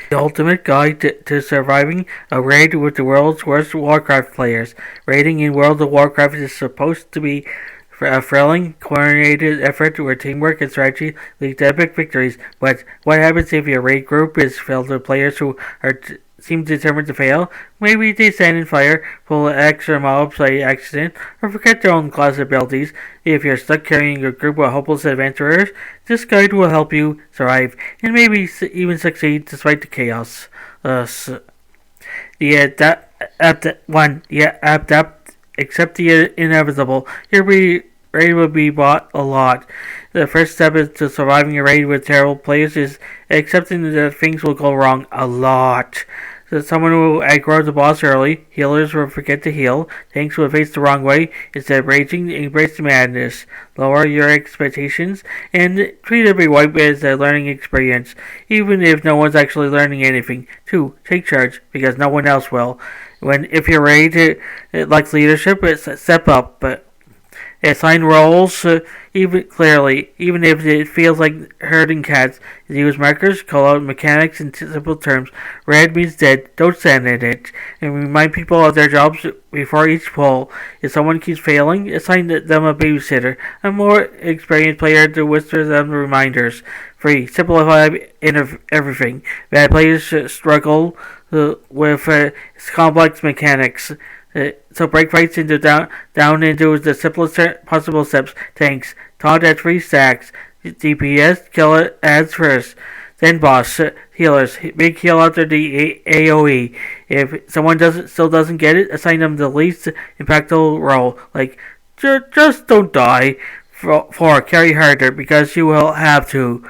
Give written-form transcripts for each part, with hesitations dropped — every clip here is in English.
The ultimate guide to surviving a raid with the world's worst Warcraft players. Raiding in World of Warcraft is supposed to be a thrilling, coordinated effort where teamwork and strategy lead to epic victories. But what happens if your raid group is filled with players who seem determined to fail? Maybe they stand in fire, pull extra mobs by accident, or forget their own class abilities. If you're stuck carrying a group of hopeless adventurers, this guide will help you survive and maybe even succeed despite the chaos. The adapt, accept the inevitable. Your raid will be bought a lot. The first step to surviving a raid with terrible players is accepting that things will go wrong a lot. So someone will aggro the boss early, healers will forget to heal, tanks will face the wrong way, instead of raging, embrace the madness, lower your expectations, and treat every wipe as a learning experience, even if no one's actually learning anything. 2. Take charge, because no one else will. If you're ready to like leadership, step up, but assign roles even clearly, even if it feels like herding cats. Use markers, call out mechanics in simple terms. Red means dead, don't stand in it. And remind people of their jobs before each pull. If someone keeps failing, assign them a babysitter. A more experienced player to whisper them reminders. 3. Simplify everything. Bad players struggle with complex mechanics. So break fights down into the simplest possible steps. Tanks, taunt at 3 stacks. DPS, kill ads first. Then boss, healers, big heal after the AoE. If someone still doesn't get it, assign them the least impactful role. Like, just don't die. 4. Carry harder, because you will have to.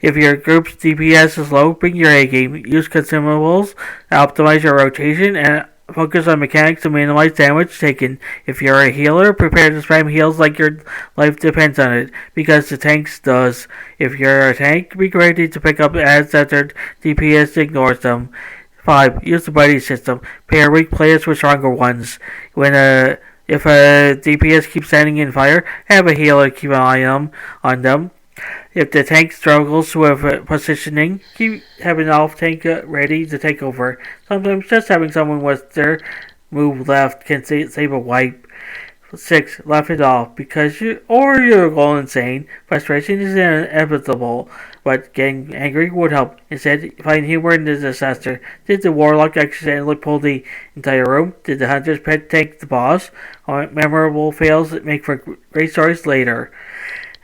If your group's DPS is low, bring your A game. Use consumables, optimize your rotation, and focus on mechanics to minimize damage taken. If you're a healer, prepare to spam heals like your life depends on it, because the tanks does. If you're a tank, be ready to pick up ads after DPS ignores them. 5. Use the buddy system. Pair weak players with stronger ones. If a DPS keeps standing in fire, have a healer keep an eye on them. If the tank struggles with positioning, keep having an off tank ready to take over. Sometimes just having someone with their move left can save a wipe. 6. Laugh it off, because you're going insane. Frustration is inevitable, but getting angry would help. Instead, find humor in the disaster. Did the warlock accidentally pull the entire room? Did the hunter's pet take the boss? Memorable fails that make for great stories later.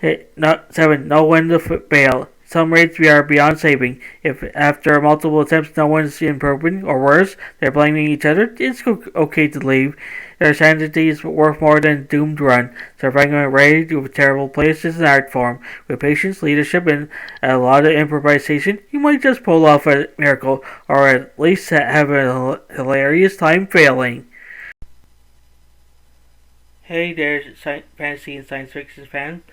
7. Know when to bail. Some raids are beyond saving. If after multiple attempts no one's improving, or worse, they're blaming each other, it's okay to leave. Their sanity is worth more than a doomed run. Surviving a raid with terrible players is an art form. With patience, leadership, and a lot of improvisation, you might just pull off a miracle, or at least have a hilarious time failing. Hey there, fantasy and science fiction fans.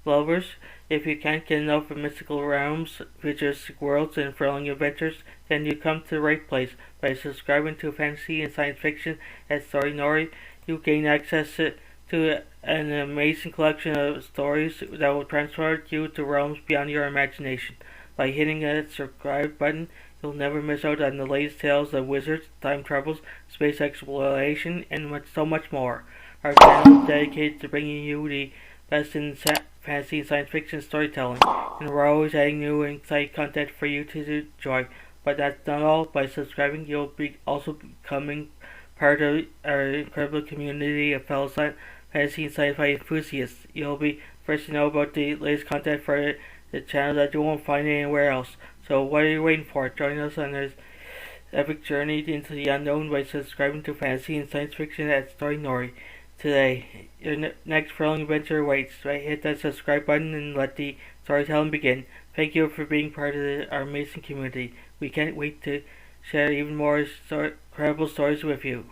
Lovers, if you can't get enough of mystical realms, futuristic worlds, and thrilling adventures, then you come to the right place. By subscribing to fantasy and science fiction at Story Nori, you gain access to an amazing collection of stories that will transport you to realms beyond your imagination. By hitting that subscribe button, you'll never miss out on the latest tales of wizards, time travels, space exploration, and so much more. Our channel is dedicated to bringing you the best in fantasy and science fiction storytelling, and we're always adding new and exciting content for you to enjoy. But that's not all. By subscribing, you'll be also becoming part of our incredible community of fellow fantasy and sci-fi enthusiasts. You'll be first to know about the latest content for the channel that you won't find anywhere else. So what are you waiting for? Join us on this epic journey into the unknown by subscribing to fantasy and science fiction at Story Nori. Today, your next thrilling adventure awaits. Right, hit that subscribe button and let the storytelling begin. Thank you for being part of our amazing community. We can't wait to share even more incredible stories with you.